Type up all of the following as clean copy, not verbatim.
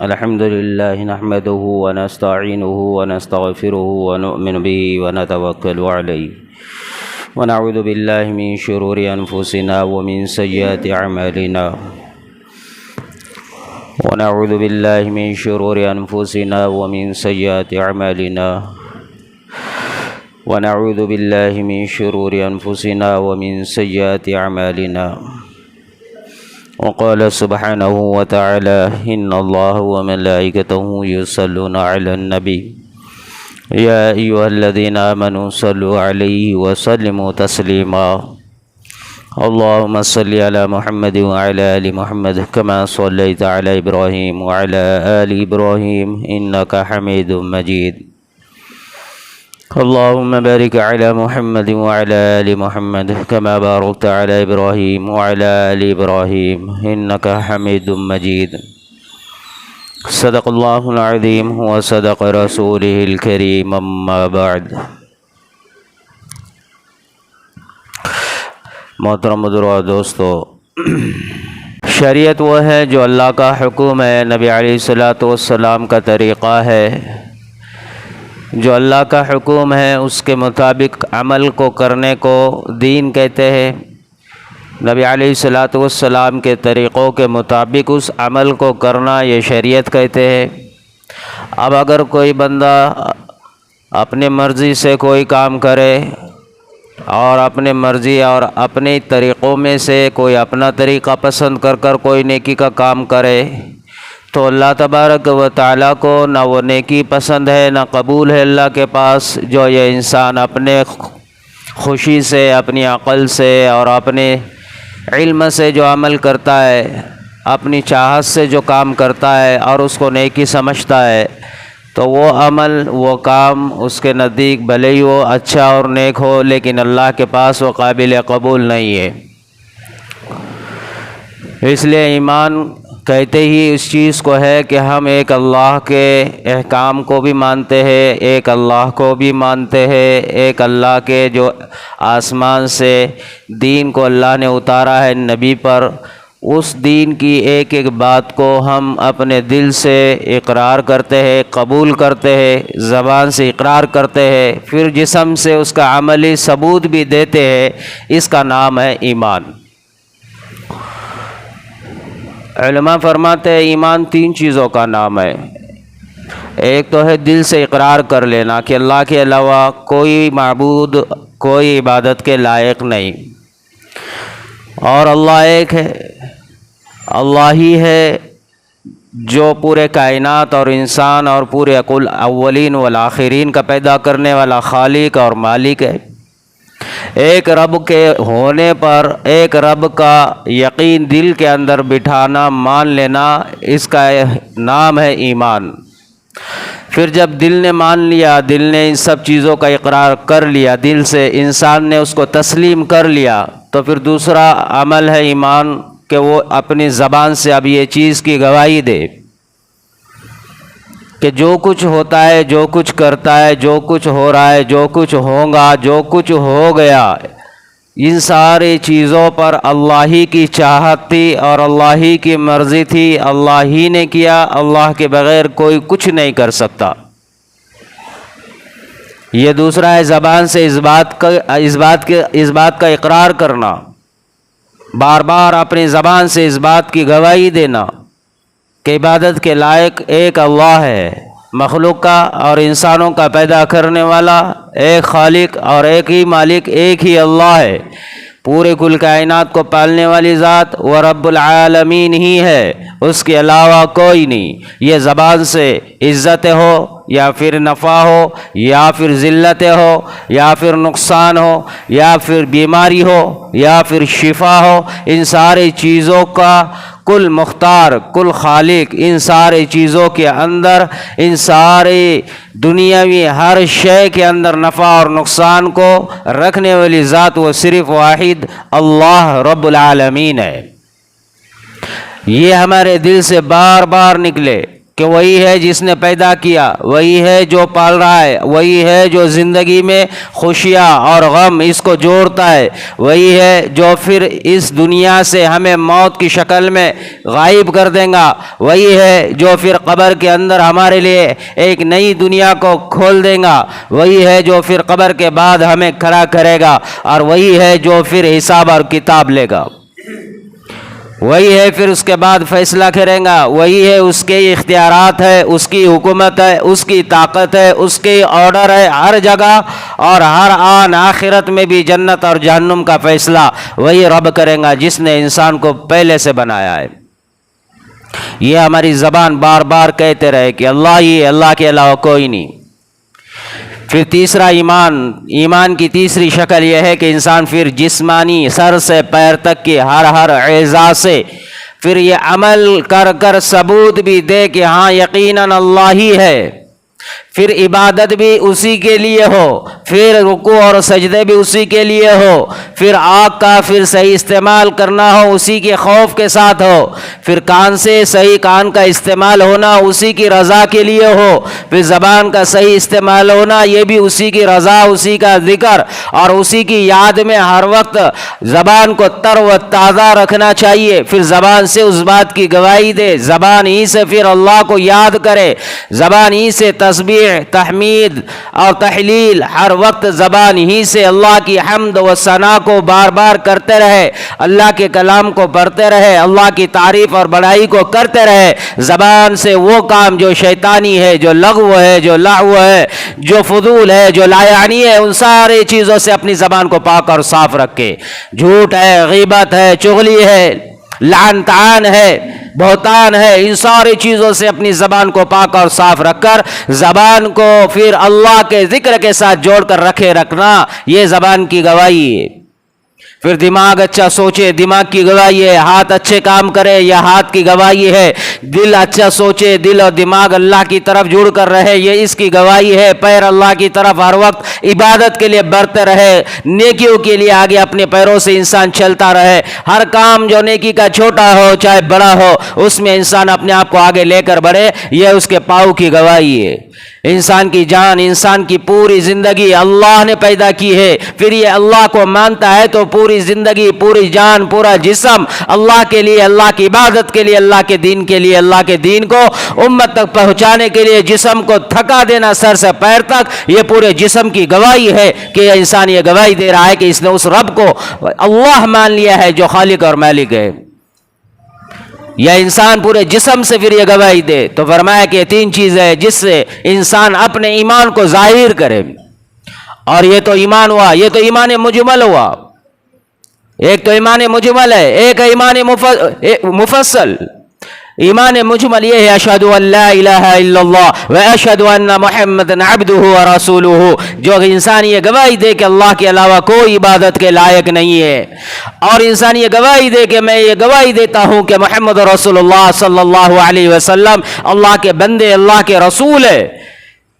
الحمد لله نحمده ونستعينه ونستغفره ونؤمن به ونتوكل عليه ونعوذ بالله من شرور أنفسنا ومن سيئات أعمالنا ونعوذ بالله من شرور أنفسنا ومن سيئات أعمالنا ونعوذ بالله من شرور أنفسنا ومن سيئات أعمالنا وقال سبحانه وتعالى إن الله وملائكته يصلون على النبي يا أيها الذين آمنوا صلوا عليه وسلموا تسليما اللهم صل على محمد وعلى آل محمد كما صليت على إبراهيم وعلى آل إبراهيم إنك حميد مجيد اللهم بارك على محمد وعلى آل محمد كما باركت على إبراهيم وعلى آل إبراهيم إنك حميد مجيد صدق الله العظيم وصدق رسوله الكريم أما بعد محترم بزرگوں دوستو، شریعت وہ ہے جو اللہ کا حکم ہے، نبی علیہ السلام کا طریقہ ہے، جو اللہ کا حکم ہے اس کے مطابق عمل کو کرنے کو دین کہتے ہیں۔ نبی علیہ السلام کے طریقوں کے مطابق اس عمل کو کرنا یہ شریعت کہتے ہیں۔ اب اگر کوئی بندہ اپنے مرضی سے کوئی کام کرے اور اپنے مرضی اور اپنے طریقوں میں سے کوئی اپنا طریقہ پسند کر کوئی نیکی کا کام کرے تو اللہ تبارک و تعالیٰ کو نہ وہ نیکی پسند ہے نہ قبول ہے اللہ کے پاس، جو یہ انسان اپنے خوشی سے، اپنی عقل سے اور اپنے علم سے جو عمل کرتا ہے، اپنی چاہت سے جو کام کرتا ہے اور اس کو نیکی سمجھتا ہے، تو وہ عمل، وہ کام اس کے نزدیک بھلے ہی وہ اچھا اور نیک ہو، لیکن اللہ کے پاس وہ قابل قبول نہیں ہے۔ اس لیے ایمان کہتے ہی اس چیز کو ہے کہ ہم ایک اللہ کے احکام کو بھی مانتے ہیں، ایک اللہ کو بھی مانتے ہیں، ایک اللہ کے جو آسمان سے دین کو اللہ نے اتارا ہے نبی پر، اس دین کی ایک ایک بات کو ہم اپنے دل سے اقرار کرتے ہیں، قبول کرتے ہیں، زبان سے اقرار کرتے ہیں، پھر جسم سے اس کا عملی ثبوت بھی دیتے ہیں۔ اس کا نام ہے ایمان۔ علماء فرماتے ہیں ایمان 3 چیزوں کا نام ہے۔ ایک تو ہے دل سے اقرار کر لینا کہ اللہ کے علاوہ کوئی معبود، کوئی عبادت کے لائق نہیں، اور اللہ ایک ہے، اللہ ہی ہے جو پورے کائنات اور انسان اور پورے اولین والآخرین کا پیدا کرنے والا خالق اور مالک ہے۔ ایک رب کے ہونے پر ایک رب کا یقین دل کے اندر بٹھانا، مان لینا، اس کا نام ہے ایمان۔ پھر جب دل نے مان لیا، دل نے ان سب چیزوں کا اقرار کر لیا، دل سے انسان نے اس کو تسلیم کر لیا، تو پھر دوسرا عمل ہے ایمان کہ وہ اپنی زبان سے اب یہ چیز کی گواہی دے کہ جو کچھ ہوتا ہے، جو کچھ کرتا ہے، جو کچھ ہو رہا ہے، جو کچھ ہوگا، جو کچھ ہو گیا، ان ساری چیزوں پر اللہ ہی کی چاہت تھی اور اللہ ہی کی مرضی تھی، اللہ ہی نے کیا، اللہ کے بغیر کوئی کچھ نہیں کر سکتا۔ یہ دوسرا ہے زبان سے اس بات کا اقرار کرنا، بار بار اپنی زبان سے اس بات کی گواہی دینا کہ عبادت کے لائق ایک اللہ ہے، مخلوق کا اور انسانوں کا پیدا کرنے والا ایک خالق اور ایک ہی مالک، ایک ہی اللہ ہے، پورے کل کائنات کو پالنے والی ذات وہ رب العالمین ہی ہے، اس کے علاوہ کوئی نہیں۔ یہ زبان سے عزت ہو یا پھر نفع ہو یا پھر ذلت ہو یا پھر نقصان ہو یا پھر بیماری ہو یا پھر شفا ہو، ان ساری چیزوں کا کل مختار، کل خالق، ان سارے چیزوں کے اندر، ان سارے دنیاوی ہر شے کے اندر نفع اور نقصان کو رکھنے والی ذات وہ صرف واحد اللہ رب العالمین ہے۔ یہ ہمارے دل سے بار بار نکلے کہ وہی ہے جس نے پیدا کیا، وہی ہے جو پال رہا ہے، وہی ہے جو زندگی میں خوشیاں اور غم اس کو جوڑتا ہے، وہی ہے جو پھر اس دنیا سے ہمیں موت کی شکل میں غائب کر دے گا، وہی ہے جو پھر قبر کے اندر ہمارے لیے ایک نئی دنیا کو کھول دے گا، وہی ہے جو پھر قبر کے بعد ہمیں کھڑا کرے گا، اور وہی ہے جو پھر حساب اور کتاب لے گا، وہی ہے پھر اس کے بعد فیصلہ کرے گا، وہی ہے، اس کے اختیارات ہے، اس کی حکومت ہے، اس کی طاقت ہے، اس کی آرڈر ہے ہر جگہ، اور ہر آن آخرت میں بھی جنت اور جہنم کا فیصلہ وہی رب کرے گا جس نے انسان کو پہلے سے بنایا ہے۔ یہ ہماری زبان بار بار کہتے رہے کہ اللہ ہی، اللہ کے علاوہ کوئی نہیں۔ پھر تیسرا ایمان کی تیسری شکل یہ ہے کہ انسان پھر جسمانی سر سے پیر تک کی ہر اعضاء سے پھر یہ عمل کر کر ثبوت بھی دے کہ ہاں یقیناً اللہ ہی ہے، پھر عبادت بھی اسی کے لیے ہو، پھر رکوع اور سجدے بھی اسی کے لیے ہو، پھر آنکھ کا پھر صحیح استعمال کرنا ہو اسی کے خوف کے ساتھ ہو، پھر کان سے صحیح کان کا استعمال ہونا اسی کی رضا کے لیے ہو، پھر زبان کا صحیح استعمال ہونا یہ بھی اسی کی رضا، اسی کا ذکر اور اسی کی یاد میں ہر وقت زبان کو تر و تازہ رکھنا چاہیے، پھر زبان سے اس بات کی گواہی دے، زبان ہی سے پھر اللہ کو یاد کرے، زبان ہی سے تسبیح، تحمید اور تحلیل، ہر وقت زبان ہی سے اللہ کی حمد و ثنا کو بار بار کرتے رہے، اللہ کے کلام کو پڑھتے رہے، اللہ کی تعریف اور بڑائی کو کرتے رہے، زبان سے وہ کام جو شیطانی ہے، جو لغو ہے، جو لہو ہے، جو فضول ہے، جو لا یعنی ہے، ان سارے چیزوں سے اپنی زبان کو پاک اور صاف رکھے۔ جھوٹ ہے، غیبت ہے، چغلی ہے، لعن طعن ہے، بہتان ہے، ان ساری چیزوں سے اپنی زبان کو پاک اور صاف رکھ کر زبان کو پھر اللہ کے ذکر کے ساتھ جوڑ کر رکھنا، یہ زبان کی گواہی ہے۔ پھر دماغ اچھا سوچے، دماغ کی گواہی ہے، ہاتھ اچھے کام کرے، یہ ہاتھ کی گواہی ہے، دل اچھا سوچے، دل اور دماغ اللہ کی طرف جڑ کر رہے، یہ اس کی گواہی ہے، پیر اللہ کی طرف ہر وقت عبادت کے لیے بڑھتے رہے، نیکیوں کے لیے آگے اپنے پیروں سے انسان چلتا رہے، ہر کام جو نیکی کا چھوٹا ہو چاہے بڑا ہو اس میں انسان اپنے آپ کو آگے لے کر بڑھے، یہ اس کے پاؤں کی گواہی ہے۔ انسان کی جان، انسان کی پوری زندگی اللہ نے پیدا کی ہے، پھر یہ اللہ کو مانتا ہے تو پوری زندگی، پوری جان، پورا جسم اللہ کے لیے، اللہ کی عبادت کے لیے، اللہ کے دین کے لیے، اللہ کے دین کو امت تک پہنچانے کے لیے جسم کو تھکا دینا سر سے پیر تک، یہ پورے جسم کی گواہی ہے کہ یہ انسان یہ گواہی دے رہا ہے کہ اس نے اس رب کو اللہ مان لیا ہے جو خالق اور مالک ہے۔ یا انسان پورے جسم سے پھر یہ گواہی دے، تو فرمایا کہ تین چیزیں جس سے انسان اپنے ایمان کو ظاہر کرے، اور یہ تو ایمان ہوا، یہ تو ایمان مجمل ہوا، ایک تو ایمان مجمل ہے، ایک ہے ایمان مفصل۔ ایمان مجمل یہ ہے اشہد ان لا الہ الا اللہ و اشہد ان محمد عبدہ و رسولہ، جو انسان یہ گواہی دے کہ اللہ کے علاوہ کوئی عبادت کے لائق نہیں ہے، اور انسان یہ گواہی دے کہ میں یہ گواہی دیتا ہوں کہ محمد رسول اللہ صلی اللہ علیہ وسلم اللہ کے بندے، اللہ کے رسول ہے،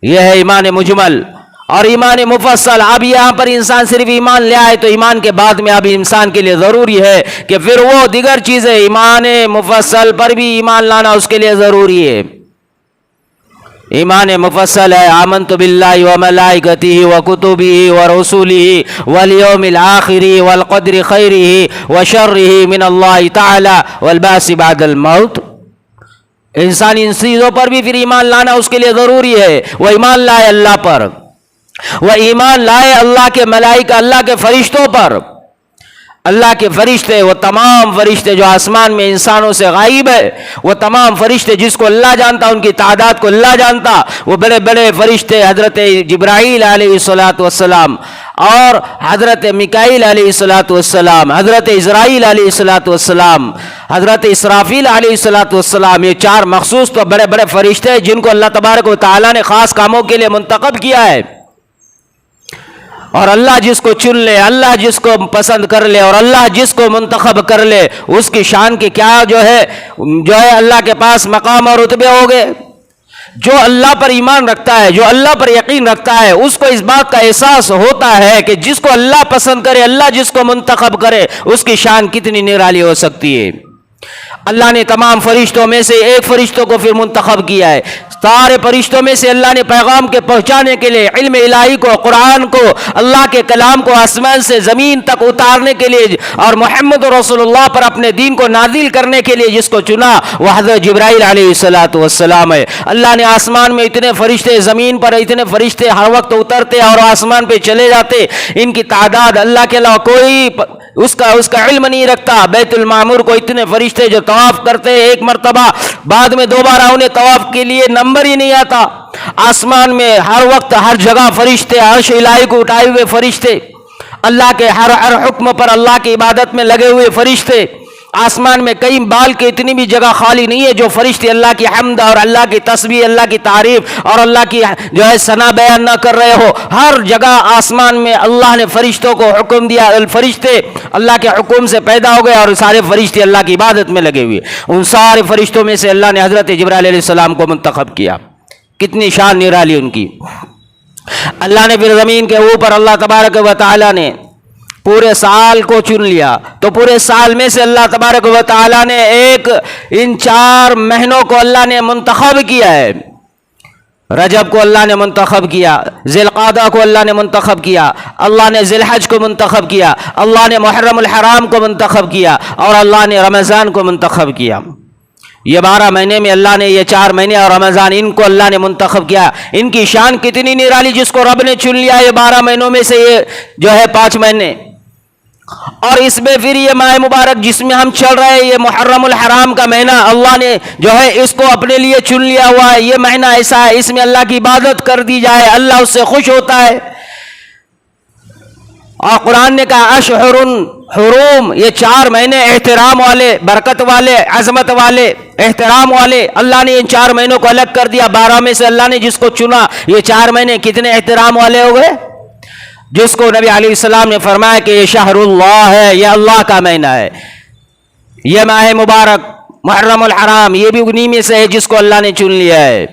یہ ہے ایمان مجمل۔ اور ایمان مفصل، اب یہاں پر انسان صرف ایمان لے آئے تو ایمان کے بعد میں اب انسان کے لیے ضروری ہے کہ پھر وہ دیگر چیزیں ایمان مفصل پر بھی ایمان لانا اس کے لیے ضروری ہے۔ ایمان مفصل ہے آمنت باللہ وملائکتہ وکتبہ ورسولہ والیوم الآخر والقدر خیرہ وشرہ من اللہ تعالی والبعث بعد الموت۔ انسان ان چیزوں پر بھی پھر ایمان لانا اس کے لیے ضروری ہے۔ وہ ایمان لائے اللہ پر، وہ ایمان لائے اللہ کے ملائکہ، اللہ کے فرشتوں پر۔ اللہ کے فرشتے، وہ تمام فرشتے جو آسمان میں انسانوں سے غائب ہے، وہ تمام فرشتے جس کو اللہ جانتا، ان کی تعداد کو اللہ جانتا، وہ بڑے بڑے فرشتے حضرت جبرائیل علیہ السلام اور حضرت میکائیل علیہ السلام، حضرت اسرائیل علیہ السلام، حضرت اسرافیل علیہ السلام، یہ چار مخصوص تو بڑے بڑے فرشتے ہیں جن کو اللہ تبارک و تعالیٰ نے خاص کاموں کے لیے منتخب کیا ہے۔ اور اللہ جس کو چن لے، اللہ جس کو پسند کر لے، اور اللہ جس کو منتخب کر لے، اس کی شان کی کیا جو ہے اللہ کے پاس مقام اور رتبے ہو گئے۔ جو اللہ پر ایمان رکھتا ہے، جو اللہ پر یقین رکھتا ہے، اس کو اس بات کا احساس ہوتا ہے کہ جس کو اللہ پسند کرے، اللہ جس کو منتخب کرے، اس کی شان کتنی نرالی ہو سکتی ہے۔ اللہ نے تمام فرشتوں میں سے ایک فرشتوں کو پھر منتخب کیا ہے. سارے فرشتوں میں سے اللہ نے پیغام کے پہنچانے کے لیے علم الہی کو، قرآن کو، اللہ کے کلام کو آسمان سے زمین تک اتارنے کے لیے اور محمد رسول اللہ پر اپنے دین کو نازل کرنے کے لیے جس کو چنا وہ حضرت جبرائیل علیہ السلام ہے. اللہ نے آسمان میں اتنے فرشتے، زمین پر اتنے فرشتے ہر وقت اترتے اور آسمان پہ چلے جاتے، ان کی تعداد اللہ کے علاوہ کوئی اس کا علم نہیں رکھتا. بیت المعمور کو اتنے فرشتے جو طواف کرتے ہیں ایک مرتبہ، بعد میں دوبارہ انہیں طواف کے لیے نمبر ہی نہیں آتا. آسمان میں ہر وقت ہر جگہ فرشتے، عرش الہی کو اٹھائے ہوئے فرشتے، اللہ کے ہر حکم پر اللہ کی عبادت میں لگے ہوئے فرشتے. آسمان میں کئی بال کی اتنی بھی جگہ خالی نہیں ہے جو فرشتے اللہ کی حمد اور اللہ کی تسبیح، اللہ کی تعریف اور اللہ کی جو ہے ثنا بیان نہ کر رہے ہو. ہر جگہ آسمان میں اللہ نے فرشتوں کو حکم دیا، فرشتے اللہ کے حکم سے پیدا ہو گئے اور سارے فرشتے اللہ کی عبادت میں لگے ہوئے. ان سارے فرشتوں میں سے اللہ نے حضرت جبرائیل علیہ السلام کو منتخب کیا. کتنی شان نرالی ان کی. اللہ نے پھر زمین کے اوپر اللہ تبارک و تعالی نے پورے سال کو چن لیا. تو پورے سال میں سے اللہ تبارک و تعالی نے ان 4 مہینوں کو اللہ نے منتخب کیا ہے. رجب کو اللہ نے منتخب کیا، ذی القعدہ کو اللہ نے منتخب کیا، اللہ نے ذی الحج کو منتخب کیا، اللہ نے محرم الحرام کو منتخب کیا اور اللہ نے رمضان کو منتخب کیا. یہ 12 مہینے میں اللہ نے یہ 4 مہینے اور رمضان ان کو اللہ نے منتخب کیا. ان کی شان کتنی نرالی، جس کو رب نے چن لیا یہ 12 مہینوں میں سے یہ جو ہے 5 مہینے. اور اس میں پھر یہ ماہ مبارک جس میں ہم چل رہے ہیں، یہ محرم الحرام کا مہینہ اللہ نے جو ہے اس کو اپنے لیے چن لیا ہوا ہے. یہ مہینہ ایسا ہے اس میں اللہ کی عبادت کر دی جائے، اللہ اس سے خوش ہوتا ہے. اور قرآن نے کہا اشہر حرم، یہ 4 مہینے احترام والے، برکت والے، عظمت والے، احترام والے. اللہ نے ان 4 مہینوں کو الگ کر دیا. 12 میں سے اللہ نے جس کو چنا، یہ 4 مہینے کتنے احترام والے ہو گئے، جس کو نبی علیہ السلام نے فرمایا کہ یہ شہر اللہ ہے، یہ اللہ کا مہینہ ہے. یہ ماہ مبارک محرم الحرام یہ بھی انہی میں سے ہے جس کو اللہ نے چن لیا ہے.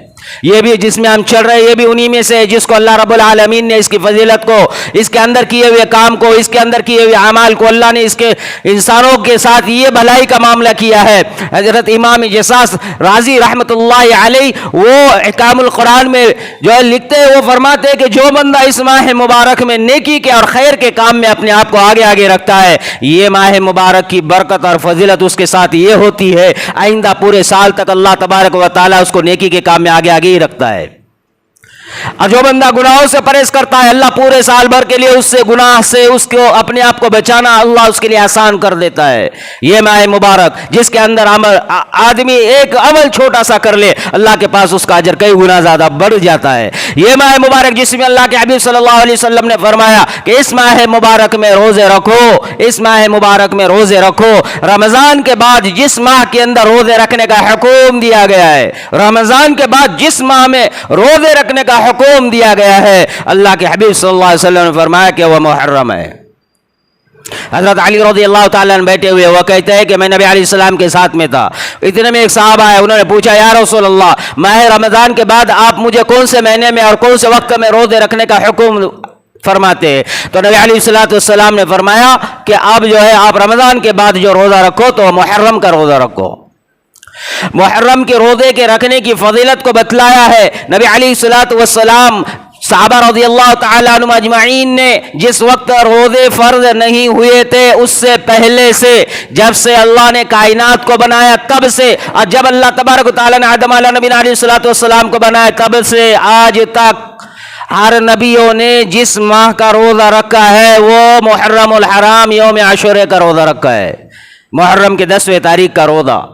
یہ بھی جس میں ہم چل رہے ہیں یہ بھی انہی میں سے ہے جس کو اللہ رب العالمین نے اس کی فضیلت کو، اس کے اندر کیے ہوئے کام کو، اس کے اندر کیے ہوئے اعمال کو اللہ نے اس کے انسانوں کے ساتھ یہ بھلائی کا معاملہ کیا ہے. حضرت امام جساس راضی رحمۃ اللہ علیہ وہ احکام القرآن میں جو ہے لکھتے ہیں، وہ فرماتے ہیں کہ جو بندہ اس ماہ مبارک میں نیکی کے اور خیر کے کام میں اپنے آپ کو آگے آگے رکھتا ہے، یہ ماہ مبارک کی برکت اور فضیلت اس کے ساتھ یہ ہوتی ہے آئندہ پورے سال تک اللہ تبارک و تعالیٰ اس کو نیکی کے کام میں آگے آگے ہی رکھتا ہے. اور جو بندہ گناہوں سے پرہیز کرتا ہے، اللہ پورے سال بھر کے لیے اس سے گناہ سے اس کو اپنے آپ کو بچانا اللہ اس کے لیے آسان کر دیتا ہے. یہ ماہ مبارک جس کے اندر آدمی ایک عمل چھوٹا سا کر لے، اللہ کے پاس اس کا اجر کئی گنا زیادہ بڑھ جاتا ہے. یہ ماہ مبارک جس میں اللہ کے حبیب صلی اللہ علیہ وسلم نے فرمایا کہ اس ماہ مبارک میں روزے رکھو، اس ماہ مبارک میں روزے رکھو. رمضان کے بعد جس ماہ کے اندر روزے رکھنے کا حکم دیا گیا ہے، رمضان کے بعد جس ماہ میں روزے رکھنے کا حکم دیا گیا ہے، اللہ کے حبیب صلی اللہ علیہ وسلم نے فرمایا کہ وہ محرم ہے. حضرت علی رضی اللہ تعالیٰ عنہ بیٹھے ہوئے وہ کہتے ہیں کہ میں نبی علیہ السلام کے ساتھ میں تھا. اتنے میں ایک صحابہ آئے، انہوں نے پوچھا یا رسول اللہ ماہ رمضان کے بعد آپ مجھے کون سے مہینے میں اور کون سے وقت میں روزے رکھنے کا حکم فرماتے ہیں؟ تو نبی علیہ السلام نے فرمایا کہ اب جو ہے آپ رمضان کے بعد جو روزہ رکھو تو محرم کا روزہ رکھو. محرم کے روزے کے رکھنے کی فضیلت کو بتلایا ہے. نبی علیہ السلام صحابہ رضی اللہ تعالیٰ عنہ اجمعین نے جس وقت روزے فرض نہیں ہوئے تھے اس سے پہلے سے، جب سے اللہ نے کائنات کو بنایا تب سے، اور جب اللہ تبارک و تعالیٰ نے آدم علیہ نبی علیہ السلام کو بنایا تب سے آج تک ہر نبیوں نے جس ماہ کا روزہ رکھا ہے وہ محرم الحرام یوم عاشورہ کا روزہ رکھا ہے. محرم کے 10ویں تاریخ کا روزہ.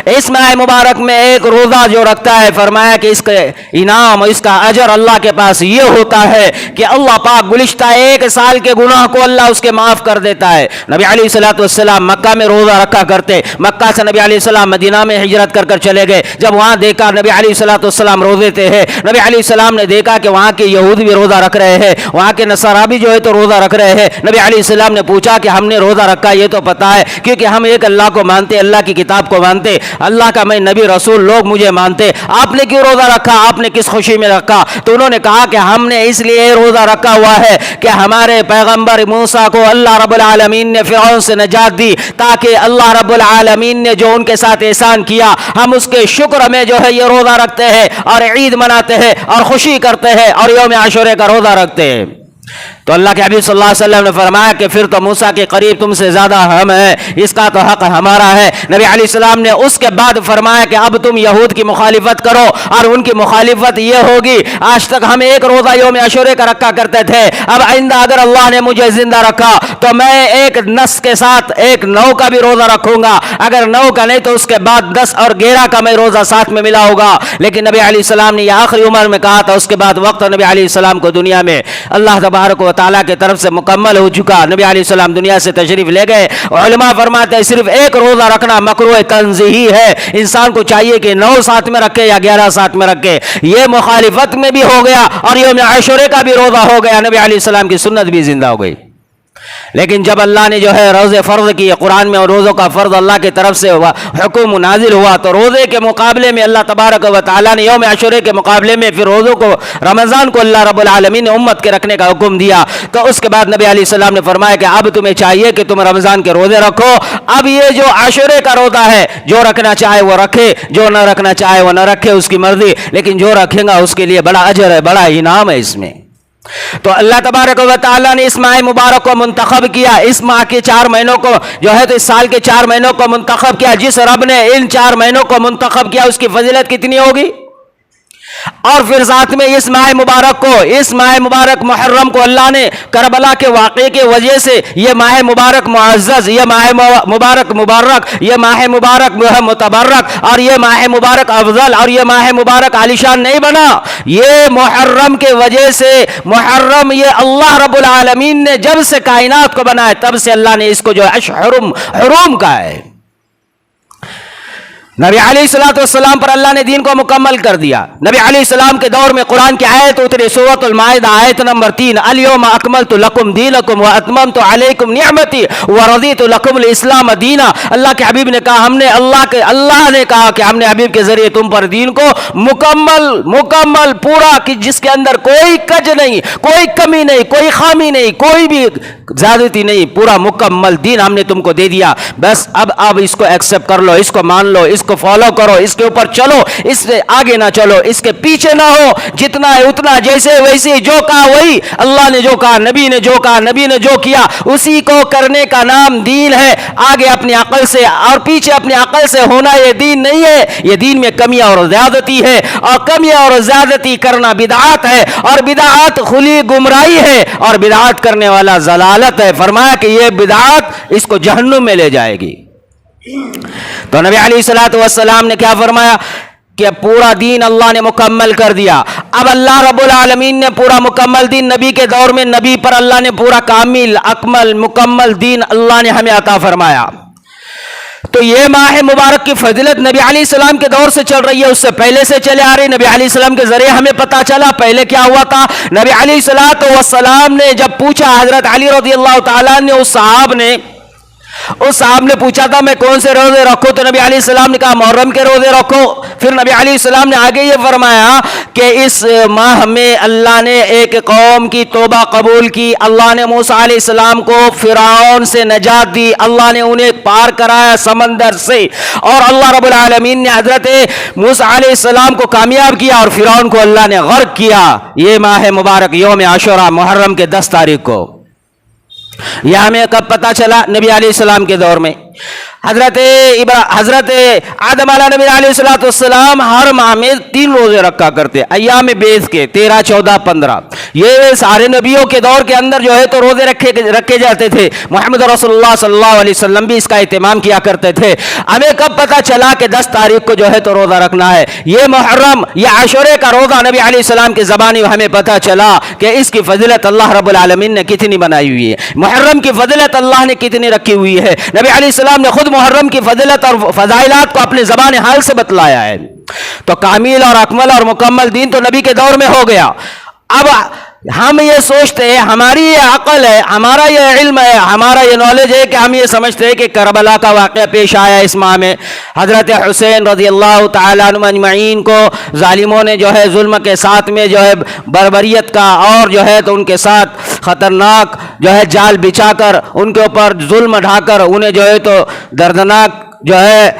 اس ماہ مبارک میں ایک روزہ جو رکھتا ہے، فرمایا کہ اس کا انعام، اس کا اجر اللہ کے پاس یہ ہوتا ہے کہ اللہ پاک گزشتہ 1 سال کے گناہ کو اللہ اس کے معاف کر دیتا ہے. نبی علیہ السلام مکہ میں روزہ رکھا کرتے، مکہ سے نبی علیہ السلام مدینہ میں ہجرت کر چلے گئے. جب وہاں دیکھا نبی علیہ السلام روزے تھے، نبی علیہ السلام نے دیکھا کہ وہاں کے یہود بھی روزہ رکھ رہے ہیں، وہاں کے نصارہ بھی جو ہے تو روزہ رکھ رہے ہیں. نبی علیہ السلام نے پوچھا کہ ہم نے روزہ رکھا یہ تو پتا ہے، کیونکہ ہم ایک اللہ کو مانتے، اللہ کی کتاب کو مانتے، مانتے, اللہ کا میں نبی رسول, لوگ مجھے مانتے, آپ نے کیوں روزہ رکھا, آپ نے کس خوشی میں رکھا؟ تو انہوں نے کہا کہ ہم نے اس لیے روزہ رکھا ہوا ہے کہ ہمارے پیغمبر موسیٰ کو اللہ رب العالمین نے فرعون سے نجات دی, تاکہ اللہ رب العالمین نے جو ان کے ساتھ احسان کیا ہم اس کے شکر میں جو ہے یہ روزہ رکھتے ہیں اور عید مناتے ہیں اور خوشی کرتے ہیں اور یوم عاشورے کا روزہ رکھتے ہیں. تو اللہ کے حبیب صلی اللہ علیہ وسلم نے فرمایا کہ پھر تو موسیٰ کے قریب تم سے زیادہ ہم ہیں, اس کا تو حق ہمارا ہے. نبی علیہ السلام نے اس کے بعد فرمایا کہ اب تم یہود کی مخالفت کرو, اور ان کی مخالفت یہ ہوگی, آج تک ہم ایک روزہ یوم عاشورے کا رکھا کرتے تھے, اب آئندہ اگر اللہ نے مجھے زندہ رکھا تو میں ایک 9 کے ساتھ ایک 9 کا بھی روزہ رکھوں گا, اگر 9 کا نہیں تو اس کے بعد 10 اور 11 کا میں روزہ ساتھ میں ملا ہوگا. لیکن نبی علیہ السلام نے یہ آخری عمر میں کہا تھا, اس کے بعد وقت نبی علیہ السلام کو دنیا میں اللہ تبارک و تعالیٰ کی طرف سے مکمل ہو چکا. نبی علیہ السلام دنیا سے تشریف لے گئے. علماء فرماتے ہیں صرف ایک روزہ رکھنا مکروہ تنزیہی ہے, انسان کو چاہیے کہ 9 ساتھ میں رکھے یا 11 ساتھ میں رکھے. یہ مخالفت میں بھی ہو گیا اور یوم عاشورے کا بھی روزہ ہو گیا, نبی علیہ السلام کی سنت بھی زندہ ہو گئی. لیکن جب اللہ نے جو ہے روزے فرض کیے, قرآن میں روزوں کا فرض اللہ کی طرف سے حکم نازل ہوا, تو روزے کے مقابلے میں اللہ تبارک و تعالیٰ نے یوم عاشورے کے مقابلے میں پھر روزوں کو, رمضان کو اللہ رب العالمین نے امت کے رکھنے کا حکم دیا. تو اس کے بعد نبی علیہ السلام نے فرمایا کہ اب تمہیں چاہیے کہ تم رمضان کے روزے رکھو. اب یہ جو عاشورے کا روزہ ہے, جو رکھنا چاہے وہ رکھے, جو نہ رکھنا چاہے وہ نہ رکھے, اس کی مرضی, لیکن جو رکھے گا اس کے لیے بڑا اجر ہے, بڑا انعام ہے اس میں. تو اللہ تبارک و تعالیٰ نے اس ماہ مبارک کو منتخب کیا, اس ماہ کے 4 مہینوں کو جو ہے تو اس سال کے 4 مہینوں کو منتخب کیا. جس رب نے ان 4 مہینوں کو منتخب کیا اس کی فضیلت کتنی ہوگی. اور پھر ساتھ میں اس ماہ مبارک کو, اس ماہ مبارک محرم کو اللہ نے کربلا کے واقعے کی وجہ سے یہ ماہ مبارک معزز, یہ ماہ مبارک مبارک, یہ ماہ مبارک متبرک, اور یہ ماہ مبارک افضل, اور یہ ماہ مبارک عالیشان نہیں بنا. یہ محرم کے وجہ سے, محرم یہ اللہ رب العالمین نے جب سے کائنات کو بنایا تب سے اللہ نے اس کو جو اشہرم حرم کہا ہے. نبی علیہ السلام پر اللہ نے دین کو مکمل کر دیا. نبی علیہ السلام کے دور میں قرآن کی آیت اتری, سورۃ المائدہ آیت نمبر 3, الیوم اکملت لکم دینکم واتممت علیکم نعمتی ورضیت لکم الاسلام دینا. اللہ کے حبیب نے کہا, ہم نے اللہ نے کہا کہ ہم نے حبیب کے ذریعے تم پر دین کو مکمل پورا, کہ جس کے اندر کوئی کج نہیں, کوئی کمی نہیں, کوئی خامی نہیں, کوئی بھی زیادتی نہیں, پورا مکمل دین ہم نے تم کو دے دیا. بس اب اس کو ایکسپٹ کر لو, اس کو مان لو, اس کو فالو کرو, اس کے اوپر چلو, اس سے آگے نہ چلو, اس کے پیچھے نہ ہو. جتنا ہے اتنا, جیسے ویسے, جو کہا وہی, اللہ نے جو کہا, نبی نے جو کہا, نبی نے جو کیا, اسی کو کرنے کا نام دین ہے. آگے اپنی عقل سے اور پیچھے اپنی عقل سے ہونا یہ دین نہیں ہے. یہ دین میں کمیاں اور زیادتی ہے, اور کمیاں اور زیادتی کرنا بدعات ہے, اور بدعات کھلی گمراہی ہے, اور بدعات کرنے والا ضلالت ہے. فرمایا کہ یہ بدعات اس کو جہنم میں لے جائے گی. تو نبی علیہ السلام نے کیا فرمایا کہ پورا دین اللہ نے مکمل کر دیا. اب اللہ رب العالمین نے پورا مکمل دین نبی کے دور میں, نبی پر اللہ نے پورا کامل اکمل مکمل دین اللہ نے ہمیں عطا فرمایا. تو یہ ماہ مبارک کی فضیلت نبی علیہ السلام کے دور سے چل رہی ہے, اس سے پہلے سے چلے آ رہی. نبی علیہ السلام کے ذریعے ہمیں پتا چلا پہلے کیا ہوا تھا. نبی علیہ السلام نے جب پوچھا, حضرت علی رضی اللہ تعالیٰ نے, اس صاحب نے پوچھا تھا میں کون سے روزے رکھوں, تو نبی علیہ السلام نے کہا محرم کے روزے رکھو. پھر نبی علیہ السلام نے آگے یہ فرمایا کہ اس ماہ میں اللہ نے ایک قوم کی توبہ قبول کی. اللہ نے موسیٰ علیہ السلام کو فرعون سے نجات دی, اللہ نے انہیں پار کرایا سمندر سے, اور اللہ رب العالمین نے حضرت موسیٰ علیہ السلام کو کامیاب کیا, اور فرعون کو اللہ نے غرق کیا. یہ ماہ مبارک یوم عاشورہ محرم کے 10 تاریخ کو. یہ ہمیں کب پتا چلا؟ نبی علیہ السلام کے دور میں. حضرت آدم علیہ نبی علیہ السلام ہر ماہ میں 3 روزے رکھا کرتے, ایام بیس کے 13, 14, 15. یہ سارے نبیوں کے دور کے اندر جو ہے تو روزے رکھے جاتے تھے. محمد رسول اللہ صلی اللہ علیہ وسلم بھی اس کا اہتمام کیا کرتے تھے. ہمیں کب پتا چلا کہ 10 تاریخ کو جو ہے تو روزہ رکھنا ہے؟ یہ محرم, یہ عاشورے کا روزہ نبی علیہ السلام کی زبانی ہمیں پتا چلا کہ اس کی فضیلت اللہ رب العالمین نے کتنی بنائی ہوئی ہے. محرم کی فضیلت اللہ نے کتنی رکھی ہوئی ہے. نبی علیہ السلام نے خود محرم کی فضیلت اور فضائلات کو اپنے زبان حال سے بتلایا ہے. تو کامل اور اکمل اور مکمل دین تو نبی کے دور میں ہو گیا. اب ہم یہ سوچتے ہیں، ہماری یہ عقل ہے، ہمارا یہ علم ہے، ہمارا یہ نالج ہے کہ ہم یہ سمجھتے ہیں کہ کربلا کا واقعہ پیش آیا اس ماہ میں، حضرت حسین رضی اللہ تعالیٰ عنہ اجمعین کو ظالموں نے جو ہے ظلم کے ساتھ میں جو ہے بربریت کا اور جو ہے تو ان کے ساتھ خطرناک جو ہے جال بچھا کر ان کے اوپر ظلم ڈھا کر انہیں جو ہے تو دردناک جو ہے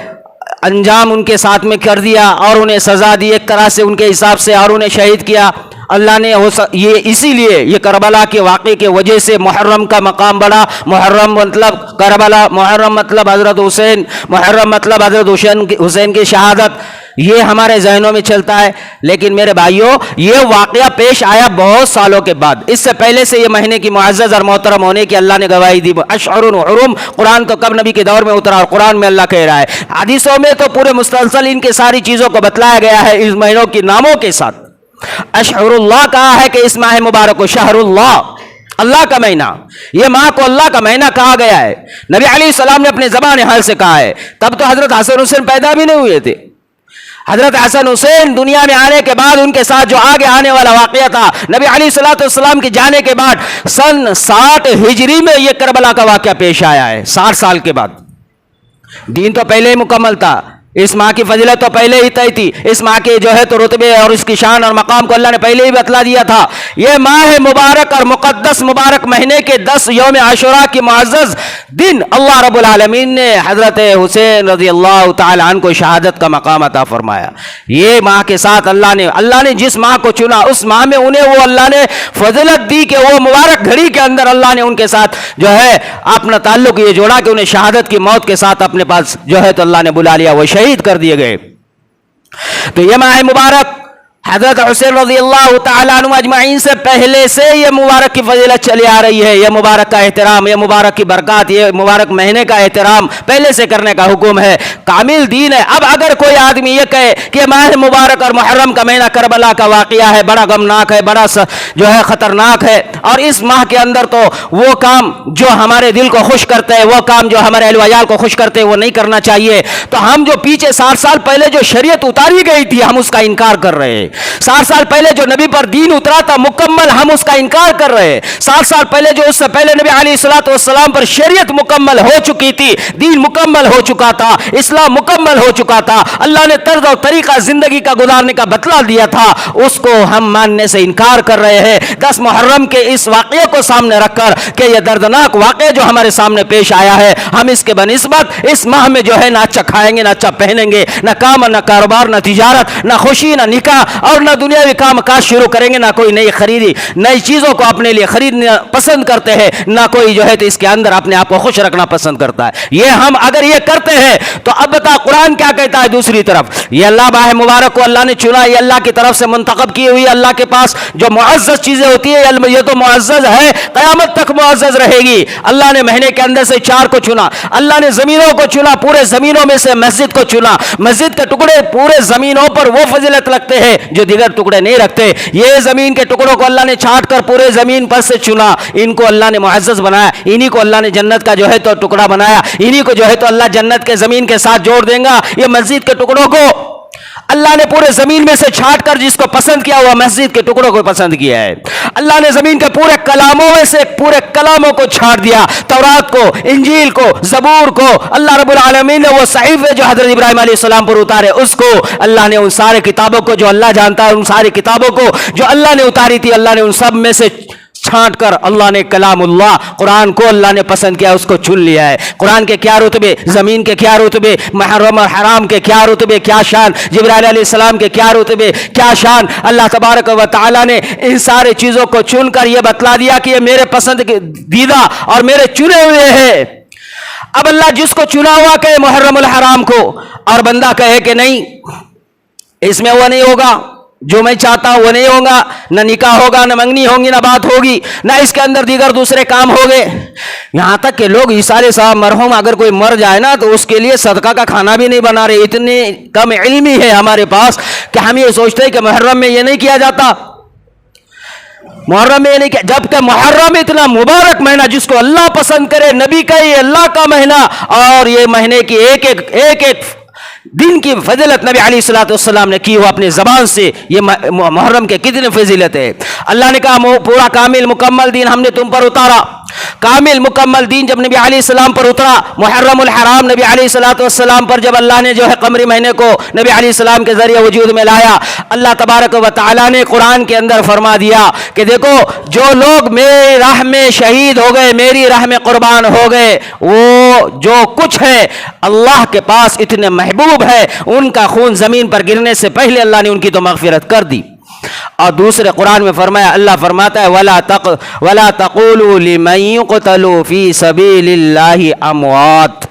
انجام ان کے ساتھ میں کر دیا اور انہیں سزا دی ایک طرح سے ان کے حساب سے، اور انہیں شہید کیا۔ اللہ نے یہ اسی لیے یہ کربلا کے واقعے کے وجہ سے محرم کا مقام بڑھا۔ محرم مطلب کربلا، محرم مطلب حضرت حسین، محرم مطلب حضرت حسین کی شہادت، یہ ہمارے ذہنوں میں چلتا ہے۔ لیکن میرے بھائیوں، یہ واقعہ پیش آیا بہت سالوں کے بعد۔ اس سے پہلے سے یہ مہینے کی معزز اور محترم ہونے کی اللہ نے گواہی دی۔ اشہر حرم، قرآن تو کب نبی کے دور میں اترا اور قرآن میں اللہ کہہ رہا ہے، حدیثوں میں تو پورے مسلسل ان کے ساری چیزوں کو بتلایا گیا ہے اس مہینوں کے ناموں کے ساتھ۔ اشہر اللہ کہا ہے کہ اس ماہ مبارک کو شہر اللہ، اللہ کا مہینہ، یہ ماہ کو اللہ کا مہینہ کہا گیا ہے۔ نبی علیہ السلام نے اپنے زبان حال سے کہا ہے، تب تو حضرت حسن حسین پیدا بھی نہیں ہوئے تھے۔ حضرت حسن حسین دنیا میں آنے کے بعد ان کے ساتھ جو آگے آنے والا واقعہ تھا، نبی علیہ السلام کے جانے کے بعد سن 60 ہجری میں یہ کربلا کا واقعہ پیش آیا ہے۔ 60 سال کے بعد، دین تو پہلے ہی مکمل تھا، اس ماہ کی فضیلت تو پہلے ہی طے تھی، اس ماہ کے جو ہے تو رتبے اور اس کی شان اور مقام کو اللہ نے پہلے ہی بتلا دیا تھا۔ یہ ماہ مبارک اور مقدس مبارک مہینے کے 10 یوم عاشوراء کی معزز دن اللہ رب العالمین نے حضرت حسین رضی اللہ تعالی عنہ کو شہادت کا مقام عطا فرمایا۔ یہ ماہ کے ساتھ اللہ نے جس ماہ کو چنا، اس ماہ میں انہیں وہ اللہ نے فضیلت دی کہ وہ مبارک گھڑی کے اندر اللہ نے ان کے ساتھ جو ہے اپنا تعلق یہ جوڑا کہ انہیں شہادت کی موت کے ساتھ اپنے پاس جو ہے تو اللہ نے بلا لیا، وہ شہید کر دیے گئے۔ تو یہ ماہ مبارک حضرت حسین رضی اللہ تعالیٰ عنہ اجمعین سے پہلے سے یہ مبارک کی فضیلت چلی آ رہی ہے۔ یہ مبارک کا احترام، یہ مبارک کی برکات، یہ مبارک مہینے کا احترام پہلے سے کرنے کا حکم ہے، کامل دین ہے۔ اب اگر کوئی آدمی یہ کہے کہ ماہ مبارک اور محرم کا مہینہ کربلا کا واقعہ ہے، بڑا غمناک ہے، بڑا جو ہے خطرناک ہے، اور اس ماہ کے اندر تو وہ کام جو ہمارے دل کو خوش کرتے ہیں، وہ کام جو ہمارے اہل و عیال کو خوش کرتے ہیں، وہ نہیں کرنا چاہیے، تو ہم جو پیچھے 60 سال پہلے جو شریعت اتاری گئی تھی ہم اس کا انکار کر رہے ہیں۔ 60 سال پہلے جو نبی پر دین اترا تھا مکمل، ہم اس کا انکار کر رہے ہیں۔ 60 سال پہلے جو اس سے پہلے نبی علیہ السلام پر شریعت مکمل ہو چکی تھی، دین مکمل ہو چکا تھا، اسلام مکمل ہو چکا تھا، اللہ نے طرز و طریقہ زندگی کا گزارنے کا بتلا دیا تھا، اس کو ہم ماننے سے انکار کر رہے ہیں۔ 10 محرم کے اس واقعے کو سامنے رکھ کر کہ یہ دردناک واقعہ جو ہمارے سامنے پیش آیا ہے، ہم اس کے بنسبت اس ماہ میں جو ہے نہ اچھا کھائیں گے، نہ اچھا پہنیں گے، نہ کام، نہ کاروبار، نہ تجارت، نہ خوشی، نہ نکاح اور نہ دنیاوی کام کاج شروع کریں گے، نہ کوئی نئی خریدی، نئی چیزوں کو اپنے لیے خریدنا پسند کرتے ہیں، نہ کوئی جو ہے تو اس کے اندر اپنے آپ کو خوش رکھنا پسند کرتا ہے۔ یہ ہم اگر یہ کرتے ہیں تو اب بتا قرآن کیا کہتا ہے دوسری طرف؟ یہ اللہ ماہ مبارک کو اللہ نے چنا، یہ اللہ کی طرف سے منتخب کی ہوئی، اللہ کے پاس جو معزز چیزیں ہوتی ہیں یہ تو معزز ہے، قیامت تک معزز رہے گی۔ اللہ نے مہینے کے اندر سے 4 کو چنا، اللہ نے زمینوں کو چنا، پورے زمینوں میں سے مسجد کو چنا، مسجد کے ٹکڑے پورے زمینوں پر وہ فضیلت رکھتے ہیں جو دیگر ٹکڑے نہیں رکھتے۔ یہ زمین کے ٹکڑوں کو اللہ نے چھانٹ کر پورے زمین پر سے چنا، ان کو اللہ نے معزز بنایا، انہی کو اللہ نے جنت کا جو ہے تو ٹکڑا بنایا، انہی کو جو ہے تو اللہ جنت کے زمین کے ساتھ جوڑ دیں گا۔ یہ مسجد کے ٹکڑوں کو اللہ نے پورے زمین میں سے چھانٹ کر جس کو پسند کیا وہ مسجد کے ٹکڑوں کو پسند کیا ہے۔ اللہ نے زمین کے پورے کلاموں میں سے پورے کلاموں کو چھانٹ دیا، تورات کو، انجیل کو، زبور کو، اللہ رب العالمین نے وہ صحیفے جو حضرت ابراہیم علیہ السلام پر اتارے اس کو، اللہ نے ان سارے کتابوں کو جو اللہ جانتا ہے، ان ساری کتابوں کو جو اللہ نے اتاری تھی، اللہ نے ان سب میں سے چھانٹ کر اللہ نے کلام اللہ قرآن کو اللہ نے پسند کیا، اس کو چن لیا ہے۔ قرآن کے کیا رتبے، زمین کے کیا رتبے، محرم اور حرام کے کیا رتبے، کیا شان، جبرائیل علیہ السلام کے کیا رتبے، کیا شان، اللہ تبارک و تعالی نے ان سارے چیزوں کو چن کر یہ بتلا دیا کہ یہ میرے پسند دیدہ اور میرے چنے ہوئے ہیں۔ اب اللہ جس کو چنا ہوا کہے محرم الحرام کو، اور بندہ کہے کہ نہیں اس میں وہ نہیں ہوگا جو میں چاہتا ہوں، وہ نہیں ہوگا، نہ نکاح ہوگا، نہ منگنی ہوگی، نہ بات ہوگی، نہ اس کے اندر دیگر دوسرے کام ہو گئے، یہاں تک کہ لوگ عیسار صاحب مرحوم اگر کوئی مر جائے نا تو اس کے لیے صدقہ کا کھانا بھی نہیں بنا رہے۔ اتنی کم علمی ہے ہمارے پاس کہ ہم یہ سوچتے ہیں کہ محرم میں یہ نہیں کیا جاتا، محرم میں یہ نہیں کیا، جبکہ محرم اتنا مبارک مہینہ جس کو اللہ پسند کرے، نبی کا یہ اللہ کا مہینہ، اور یہ مہینے کی ایک ایک دین کی فضیلت نبی علیہ الصلوۃ والسلام نے کی، وہ اپنے زبان سے یہ محرم کے کتنے فضیلت ہے۔ اللہ نے کہا پورا کامل مکمل دین ہم نے تم پر اتارا۔ کامل مکمل دین جب نبی علیہ السلام پر اترا، محرم الحرام نبی علیہ الصلوۃ والسلام پر جب اللہ نے جو ہے قمری مہینے کو نبی علیہ السلام کے ذریعے وجود میں لایا، اللہ تبارک و تعالیٰ نے قرآن کے اندر فرما دیا کہ دیکھو جو لوگ میری راہ میں شہید ہو گئے، میری راہ میں قربان ہو گئے، وہ جو کچھ ہے اللہ کے پاس اتنے محبوب ہے، ان کا خون زمین پر گرنے سے پہلے اللہ نے ان کی تو مغفرت کر دی۔ اور دوسرے قرآن میں فرمایا، اللہ فرماتا ہے وَلَا تَقُولُوا لِمَن يُقْتَلُ فِي سَبِيلِ اللَّهِ أَمْوَاتٌ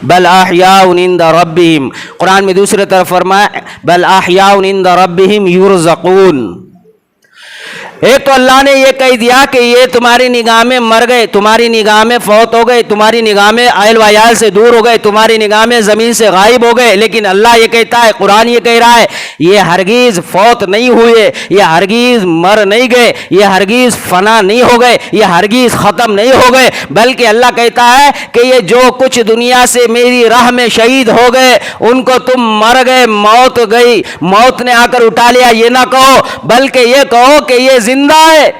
بل احیاء عند ربهم، قرآن میں دوسرے طرف فرمایا بل احیاء عند ربهم يرزقون۔ ایک تو اللہ نے یہ کہہ دیا کہ یہ تمہاری نگاہ میں مر گئے، تمہاری نگاہ میں فوت ہو گئے، تمہاری نگاہ میں اہل و عیال سے دور ہو گئے، تمہاری نگاہ میں زمین سے غائب ہو گئے، لیکن اللہ یہ کہتا ہے، قرآن یہ کہہ رہا ہے یہ ہرگز فوت نہیں ہوئے، یہ ہرگز مر نہیں گئے، یہ ہرگز فنا نہیں ہو گئے، یہ ہرگز ختم نہیں ہو گئے، بلکہ اللہ کہتا ہے کہ یہ جو کچھ دنیا سے میری راہ میں شہید ہو گئے ان کو تم مر گئے، موت گئی، موت نے آ کر اٹھا لیا، یہ نہ کہو، بلکہ یہ کہو کہ یہ زندہ ہے۔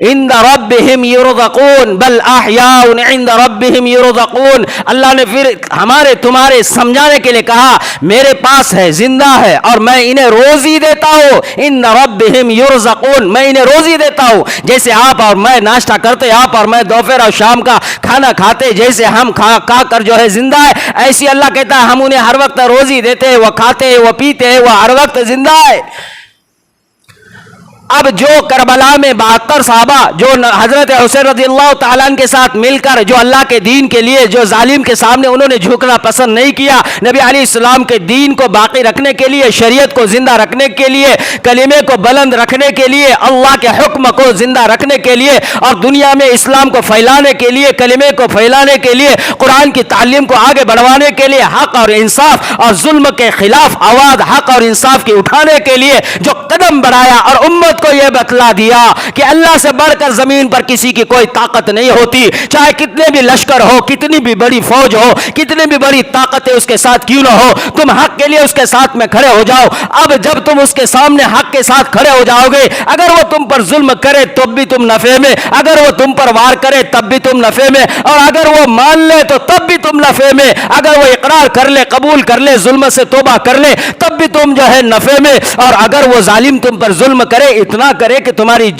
عند ربهم يرزقون بل احیاء عند ربهم يرزقون، اللہ نے پھر ہمارے تمہارے سمجھانے کے لیے کہا میرے پاس ہے، زندہ ہے، اور میں انہیں روزی دیتا ہوں۔ عند ربهم يرزقون، میں انہیں روزی دیتا ہوں، جیسے آپ اور میں ناشتہ کرتے، آپ اور میں دوپہر اور شام کا کھانا کھاتے، جیسے ہم کھا کر جو ہے زندہ ہے، ایسی اللہ کہتا ہے ہم انہیں ہر وقت روزی دیتے ہیں، وہ کھاتے ہیں، وہ پیتے ہیں، وہ ہر وقت زندہ ہے۔ اب جو کربلا میں 72 صحابہ جو حضرت حسین رضی اللہ تعالیٰ عنہ کے ساتھ مل کر جو اللہ کے دین کے لیے، جو ظالم کے سامنے انہوں نے جھکنا پسند نہیں کیا، نبی علیہ السلام کے دین کو باقی رکھنے کے لیے، شریعت کو زندہ رکھنے کے لیے، کلمے کو بلند رکھنے کے لیے، اللہ کے حکم کو زندہ رکھنے کے لیے، اور دنیا میں اسلام کو پھیلانے کے لیے، کلمے کو پھیلانے کے لیے، قرآن کی تعلیم کو آگے بڑھوانے کے لیے، حق اور انصاف اور ظلم کے خلاف آواز حق اور انصاف کی اٹھانے کے لیے جو قدم بڑھایا، اور امت کو یہ بتلا دیا کہ اللہ سے بڑھ کر زمین پر کسی کی کوئی طاقت نہیں ہوتی، چاہے کتنے بھی لشکر ہو، کتنی بھی بڑی فوج ہو، کتنی بھی بڑی طاقتیں اس کے ساتھ کیوں نہ ہو، تم حق کے لیے اس کے ساتھ میں کھڑے ہو جاؤ۔ اب جب تم اس کے سامنے حق کے ساتھ کھڑے ہو جاؤ گے، اگر وہ تم پر ظلم کرے تب بھی تم نفع میں، اگر وہ تم پر وار کرے تب بھی تم نفع میں، اور اگر وہ مان لے تو تب بھی تم نفع میں، اگر وہ اقرار کر لے، قبول کر لے، ظلم سے توبہ کر لے تب بھی تم جو ہے نفع میں، اور اگر وہ ظالم تم پر ظلم کرے، اتنا کرے کہ تمہاری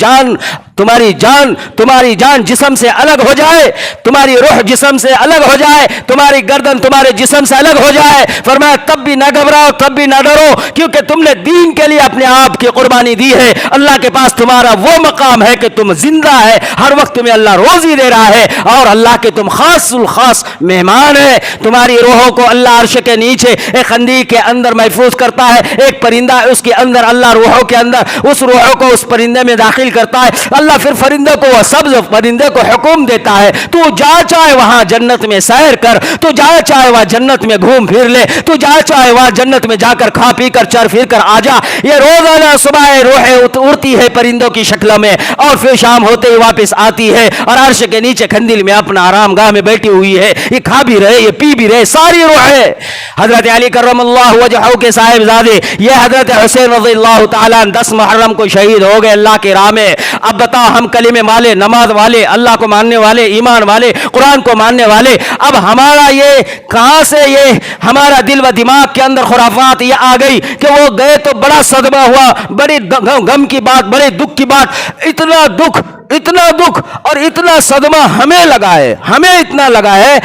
جان جسم سے الگ ہو جائے، تمہاری روح جسم سے الگ ہو جائے، تمہاری گردن تمہارے جسم سے الگ ہو جائے، فرمایا تب بھی نہ گھبراؤ، تب بھی نہ ڈرو، کیونکہ تم نے دین کے لیے اپنے آپ کی قربانی دی ہے۔ اللہ کے پاس تمہارا وہ مقام ہے کہ تم زندہ ہے، ہر وقت تمہیں اللہ روزی دے رہا ہے، اور اللہ کے تم خاص الخاص مہمان ہے۔ تمہاری روحوں کو اللہ عرش کے نیچے ایک خندق کے اندر محفوظ کرتا ہے، ایک پرندہ ہے اس کے اندر، اللہ روحوں کے اندر اس روحوں کو اس پرندے میں داخل کرتا ہے، اللہ پھر فرندے کو، وہ سبز پرندے کو حکم دیتا ہے تو جہاں چاہے وہاں جنت میں سیر کر، تو جہاں چاہے وہاں جنت میں گھوم پھر لے، تو جہاں چاہے وہاں جنت میں جا کر کھا پی کر چر پھر کر آ جا۔ یہ روزانہ صبح روحیں اڑتی ہے پرندوں کی شکل میں، اور پھر شام ہوتے ہی واپس آتی ہے، اور عرش کے نیچے کھندل میں اپنا آرام گاہ میں بیٹھی ہوئی ہے، یہ کھا بھی رہے، یہ پی بھی رہے، ساری روحیں۔ حضرت علی کرم اللہ وجہہ کے صاحبزادے یہ حضرت حسین رضی اللہ تعالیٰ 10 محرم کو شہید ہو گئے اللہ کے راہ میں۔ اب بتاؤ ہم کلمے والے، نماز والے، اللہ کو ماننے والے، ایمان والے، قرآن کو ماننے والے، اب ہمارا یہ کہاں سے یہ ہمارا دل و دماغ کے اندر خرافات یہ آ گئی کہ وہ گئے تو بڑا صدمہ ہوا، بڑی غم کی بات، بڑے دکھ کی بات، اتنا دکھ اور اتنا صدمہ ہمیں لگا ہے، ہمیں اتنا لگا ہے۔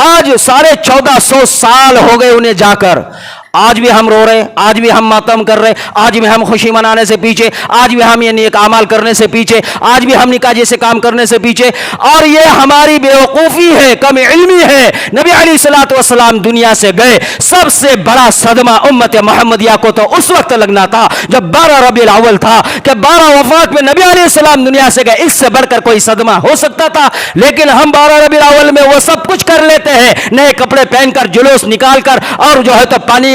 آج 1450 سال ہو گئے انہیں جا کر، آج بھی ہم رو رہے ہیں، آج بھی ہم ماتم کر رہے ہیں، آج بھی ہم خوشی منانے سے پیچھے، آج بھی ہم یہ نیک اعمال کرنے سے پیچھے، آج بھی ہم نکاح جیسے کام کرنے سے پیچھے، اور یہ ہماری بے وقوفی ہے، کم علمی ہے۔ نبی علیہ الصلوۃ والسلام دنیا سے گئے، سب سے بڑا صدمہ امت محمدیہ کو تو اس وقت لگنا تھا جب 12 ربیع الاول تھا، کہ 12 وفات میں نبی علیہ السلام دنیا سے گئے، اس سے بڑھ کر کوئی صدمہ ہو سکتا تھا؟ لیکن ہم 12 ربیع الاول میں وہ سب کچھ کر لیتے ہیں، نئے کپڑے پہن کر، جلوس نکال کر، اور جو ہے تو پانی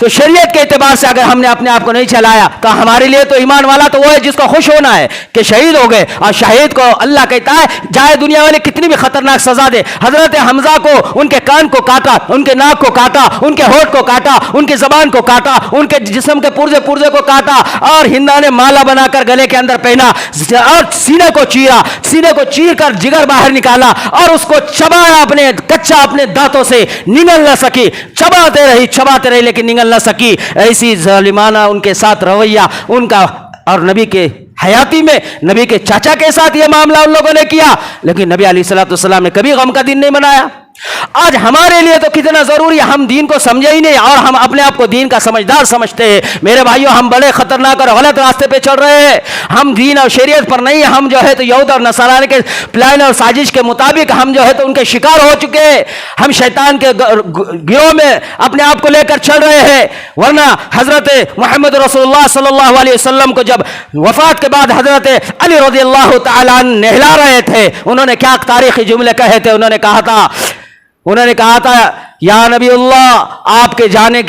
تو شریعت کے اعتبار سے اگر ہم نے اپنے آپ کو نہیں چلایا تو ہمارے لیے تو ایمان والا تو وہ ہے جس کو خوش ہونا ہے کہ شہید ہو گئے، اور شہید کو اللہ کہتا ہے چاہے دنیا والے کتنی بھی خطرناک سزا دے. حضرت حمزہ کو ان کے کان کو کاٹا، ان کے ناک کو کاٹا، ان کے ہونٹ کو کاٹا، ان کی زبان کو کاٹا، ان کے جسم کے پرزے پرزے کو کاٹا، اور ہندا نے مالا بنا کر گلے کے اندر پہنا اور سینے کو چیرا، سینے کو چیر کر جگر باہر نکالا اور اس کو چبایا، اپنے کچا اپنے دانتوں سے نگل نہ سکی، چباتے رہی لیکن نگل نہ سکی. ایسی ظالمانہ ان کے ساتھ رویہ ان کا، اور نبی کے حیاتی میں نبی کے چاچا کے ساتھ یہ معاملہ ان لوگوں نے کیا، لیکن نبی علیہ الصلوۃ والسلام نے کبھی غم کا دن نہیں منایا. آج ہمارے لیے تو کتنا ضروری ہے، ہم دین کو سمجھے ہی نہیں اور ہم اپنے آپ کو دین کا سمجھدار سمجھتے ہیں. میرے بھائیوں، ہم بڑے خطرناک اور غلط راستے پہ چل رہے ہیں. ہم دین اور شریعت پر نہیں، ہم جو ہے تو یہود اور نصارہ کے پلان اور سازش کے مطابق ہم جو ہے تو ان کے شکار ہو چکے ہیں. ہم شیطان کے گروہ میں اپنے آپ کو لے کر چل رہے ہیں. ورنہ حضرت محمد رسول اللہ صلی اللہ علیہ وسلم کو جب وفات کے بعد حضرت علی رضی اللہ تعالیٰ عنہ نہلا رہے تھے، انہوں نے کیا تاریخی جملے کہے تھے؟ انہوں نے کہا تھا یا نبی اللہ، آپ کے جانے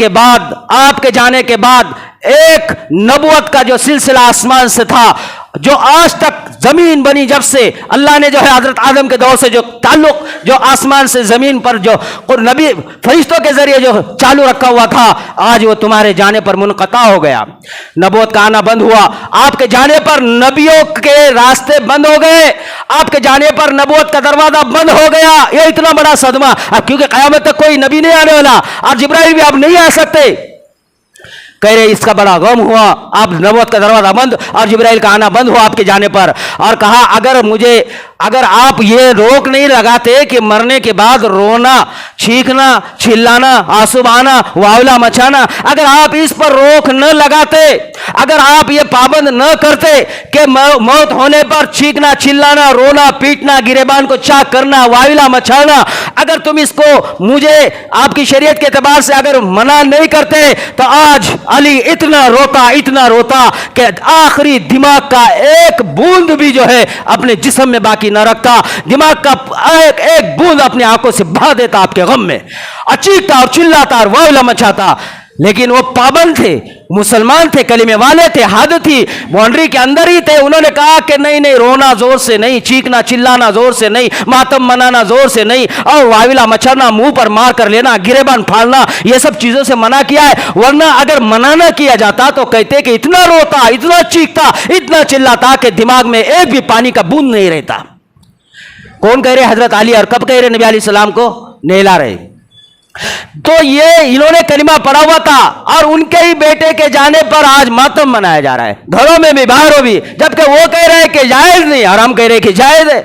کے بعد ایک نبوت کا جو سلسلہ آسمان سے تھا، جو آج تک زمین بنی جب سے اللہ نے جو ہے حضرت آدم کے دور سے جو تعلق جو آسمان سے زمین پر جو نبی فرشتوں کے ذریعے جو چالو رکھا ہوا تھا، آج وہ تمہارے جانے پر منقطع ہو گیا. نبوت کا آنا بند ہوا. آپ کے جانے پر نبیوں کے راستے بند ہو گئے. آپ کے جانے پر نبوت کا دروازہ بند ہو گیا. یہ اتنا بڑا صدمہ. اب کیونکہ قیامت تک کوئی نبی نہیں آنے والا اور جبرائیل بھی اب نہیں آ سکتے. کہہ رہے اس کا بڑا غم ہوا، آپ نبوت کا دروازہ بند اور جبرائیل کا آنا بند ہوا آپ کے جانے پر. اور کہا اگر آپ یہ روک نہیں لگاتے کہ مرنے کے بعد رونا، چیخنا، چلانا، آنسو بہانا، واولا مچانا، اگر آپ اس پر روک نہ لگاتے، اگر آپ یہ پابند نہ کرتے کہ موت ہونے پر چیخنا، چلانا، رونا، پیٹنا، گریبان کو چاک کرنا، واولا مچانا، اگر تم اس کو مجھے آپ کی شریعت کے اعتبار سے اگر منع نہیں کرتے تو آج علی اتنا روتا کہ آخری دماغ کا ایک بوند بھی جو ہے اپنے جسم میں باقی نہ رکھتا، دماغ کا ایک بوند اپنے آنکھوں سے بہا دیتا آپ کے غم میں، اور چیختا اور چلاتا اور واولا مچاتا. لیکن وہ پابند تھے، مسلمان تھے، کلمے والے تھے، حد تھی، باؤنڈری کے اندر ہی تھے. انہوں نے کہا کہ نہیں، رونا زور سے نہیں، چیخنا چلانا زور سے نہیں، ماتم منانا زور سے نہیں، اور واویلا مچھرنا، منہ پر مار کر لینا، گریبان پھاڑنا، یہ سب چیزوں سے منع کیا ہے. ورنہ اگر منع نہ کیا جاتا تو کہتے کہ اتنا روتا، اتنا چیختا، اتنا چلاتا کہ دماغ میں ایک بھی پانی کا بوند نہیں رہتا. کون کہہ رہے؟ حضرت علی. اور کب کہہ رہے؟ نبی علیہ السلام کو نہلا رہے. تو یہ انہوں نے کلمہ پڑھا ہوا تھا اور ان کے ہی بیٹے کے جانے پر آج ماتم منایا جا رہا ہے، گھروں میں بھی باہروں بھی، جبکہ وہ کہہ رہے ہیں کہ جائز نہیں اور ہم کہہ رہے ہیں کہ جائز ہے.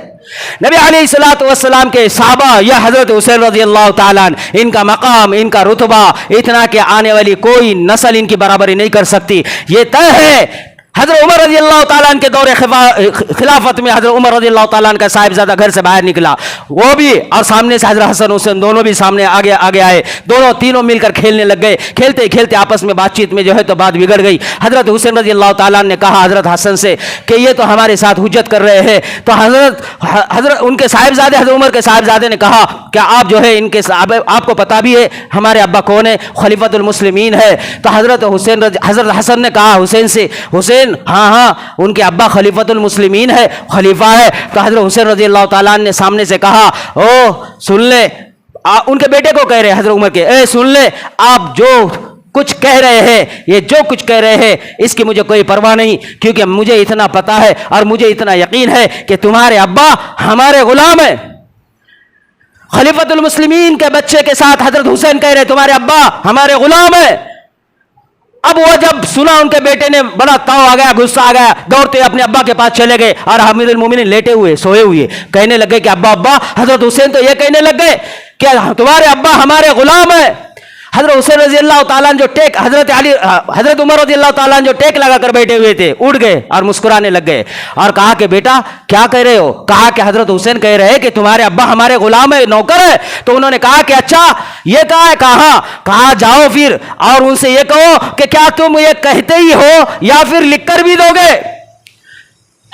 نبی علیہ الصلوۃ والسلام کے صحابہ یا حضرت حسین رضی اللہ تعالیٰ عنہ، ان کا مقام، ان کا رتبہ اتنا کہ آنے والی کوئی نسل ان کی برابری نہیں کر سکتی. یہ طے ہے. حضرت عمر رضی اللہ تعالیٰ عنہ کے دور خلافت میں حضرت عمر رضی اللہ تعالیٰ عنہ کا صاحبزادہ گھر سے باہر نکلا، وہ بھی، اور سامنے سے حضرت حسن حسین دونوں بھی سامنے آگے آئے. تینوں مل کر کھیلنے لگ گئے. کھیلتے کھیلتے آپس میں بات چیت میں جو ہے تو بات بگڑ گئی. حضرت حسین رضی اللہ تعالیٰ عنہ نے کہا حضرت حسن سے کہ یہ تو ہمارے ساتھ حجت کر رہے ہیں. تو حضرت ان کے صاحبزادے حضرت عمر کے صاحبزادے نے کہا کہ آپ جو ہے ان کے آپ کو پتا بھی ہے ہمارے ابا کون ہے؟ خلیفۃ المسلمین ہے. تو حضرت حسن نے کہا حسین سے، حسین ہاں ان کے ابا خلیفۃ المسلمین ہے، خلیفہ ہے. تو حضرت حسین رضی اللہ تعالیٰ عنہ نے سامنے سے کہا سن لے، ان کے بیٹے کو کہہ رہے حضرت عمر کے، سن لے، آپ جو کچھ کہہ رہے ہیں، یہ جو کچھ کہہ رہے ہیں اس کی مجھے کوئی پرواہ نہیں، کیونکہ مجھے اتنا پتا ہے اور مجھے اتنا یقین ہے کہ تمہارے ابا ہمارے غلام ہیں. خلیفۃ المسلمین کے بچے کے ساتھ حضرت حسین کہہ رہے تمہارے ابا ہمارے غلام ہیں. اب وہ جب سنا ان کے بیٹے نے بڑا تاؤ آ گیا، غصہ آ گیا، دوڑتے اپنے ابا کے پاس چلے گئے اور امیر المومنین لیٹے ہوئے سوئے ہوئے کہنے لگے کہ ابا. حضرت حسین تو یہ کہنے لگ گئے کہ تمہارے ابا ہمارے غلام ہیں. حضرت حسین رضی اللہ تعالیٰ جو ٹیک حضرت عمر رضی اللہ تعالیٰ جو ٹیک لگا کر بیٹھے ہوئے تھے اٹھ گئے اور مسکرانے لگ گئے اور کہا کہ بیٹا کیا کہہ رہے ہو؟ کہا کہ حضرت حسین کہہ رہے کہ تمہارے ابا ہمارے غلام ہے، نوکر ہے. تو انہوں نے کہا کہ اچھا یہ کہا ہے؟ کہا جاؤ پھر اور ان سے یہ کہو کہ کیا تم یہ کہتے ہی ہو یا پھر لکھ کر بھی دو گے؟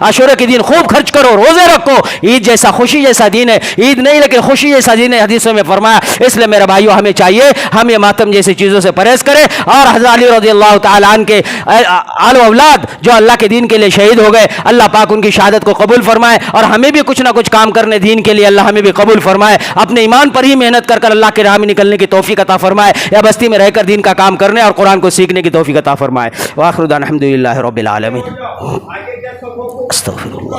عاشورہ کے دن خوب خرچ کرو, روزے رکھو. عید جیسا خوشی جیسا دین ہے, عید نہیں لیکن خوشی جیسا دین ہے, حدیثوں میں فرمایا. اس لیے میرے بھائیو ہمیں چاہیے ہم یہ ماتم جیسی چیزوں سے پرہیز کریں, اور حضرت علی رضی اللہ تعالیٰ عنہ کے آل و اولاد جو اللہ کے دین کے لیے شہید ہو گئے, اللہ پاک ان کی شہادت کو قبول فرمائے, اور ہمیں بھی کچھ نہ کچھ کام کرنے دین کے لیے اللہ ہمیں بھی قبول فرمائے. اپنے ایمان پر ہی محنت کر کر اللہ کے راہ میں نکلنے کی توفیق عطا فرمائے, یا بستی میں رہ کر دین کا کام کرنے اور قرآن کو سیکھنے کی توفیق عطا فرمائے. وآخر دعوانا الحمدللہ رب العالمین. استغفر اللہ.